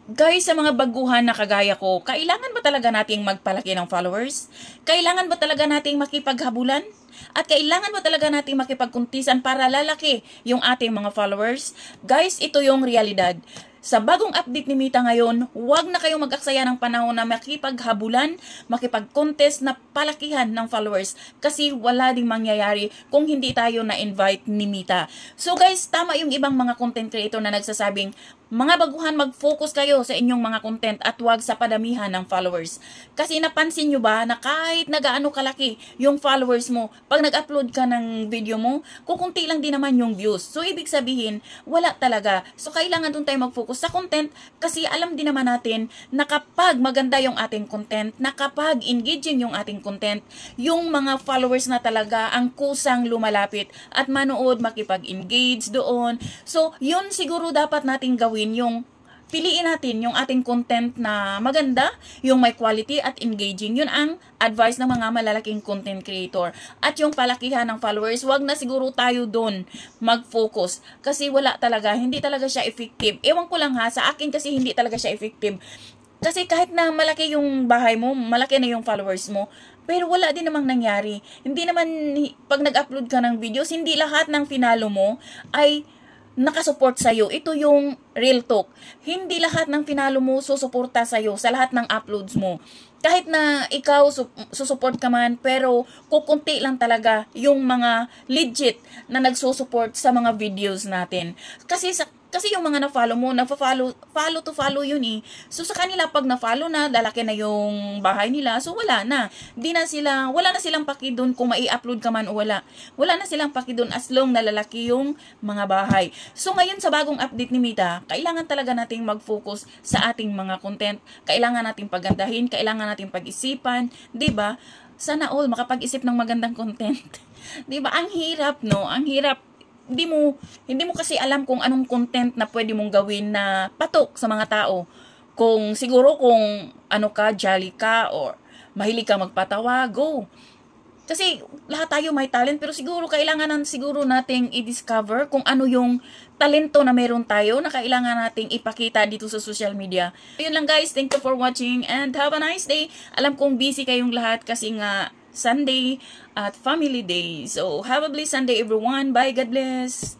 Guys, sa mga baguhan na kagaya ko, kailangan ba talaga nating magpalaki ng followers? Kailangan ba talaga nating makipaghabulan? At kailangan ba talaga nating makipagkuntisan para lalaki yung ating mga followers? Guys, ito yung realidad. Sa bagong update ni Mita ngayon, huwag na kayong mag-aksaya ng panahon na makipaghabulan, makipag-contest na palakihan ng followers kasi wala ding mangyayari kung hindi tayo na-invite ni Mita. So guys, tama yung ibang mga content creator na nagsasabing, mga baguhan, mag-focus kayo sa inyong mga content at huwag sa padamihan ng followers. Kasi napansin nyo ba na kahit nagaano kalaki yung followers mo, pag nag-upload ka ng video mo, kukunti lang din naman yung views. So ibig sabihin, wala talaga. So kailangan dun tayo mag-focus sa content kasi alam din naman natin na kapag maganda yung ating content, na kapag engaging yung ating content, yung mga followers na talaga ang kusang lumalapit at manood, makipag-engage doon. So yun siguro dapat nating gawin, yung piliin natin yung ating content na maganda, yung may quality at engaging. Yun ang advice ng mga malalaking content creator. At yung palakihan ng followers, wag na siguro tayo doon mag-focus. Kasi wala talaga, hindi talaga siya effective. Ewan ko lang ha, sa akin kasi hindi talaga siya effective. Kasi kahit na malaki yung bahay mo, malaki na yung followers mo, pero wala din namang nangyari. Hindi naman, pag nag-upload ka ng videos, hindi lahat ng finalo mo ay nakasupport sa'yo. Ito yung real talk. Hindi lahat ng finalo mo susuporta sa'yo sa lahat ng uploads mo. Kahit na ikaw susupport ka man, pero kukunti lang talaga yung mga legit na nagsusupport sa mga videos natin. Kasi yung mga na-follow mo, follow to follow yun eh. So sa kanila, pag na-follow na, lalaki na yung bahay nila, so wala na. Wala na silang paki dun kung mai-upload ka man o wala. Wala na silang paki dun as long na lalaki yung mga bahay. So ngayon sa bagong update ni Mita, kailangan talaga nating mag-focus sa ating mga content. Kailangan nating pagandahin, kailangan nating pag-isipan, 'di ba? Sana all makapag-isip ng magandang content. 'Di ba? Ang hirap, no? Ang hirap. Hindi mo kasi alam kung anong content na pwede mong gawin na patok sa mga tao. Siguro kung ano ka, jolly ka, or mahilig ka magpatawa, go. Kasi lahat tayo may talent, pero siguro kailangan siguro nating i-discover kung ano yung talento na meron tayo na kailangan nating ipakita dito sa social media. Ayun lang guys, thank you for watching and have a nice day. Alam kong busy kayong lahat kasi nga Sunday at family day. So have a blessed Sunday everyone. Bye, God bless.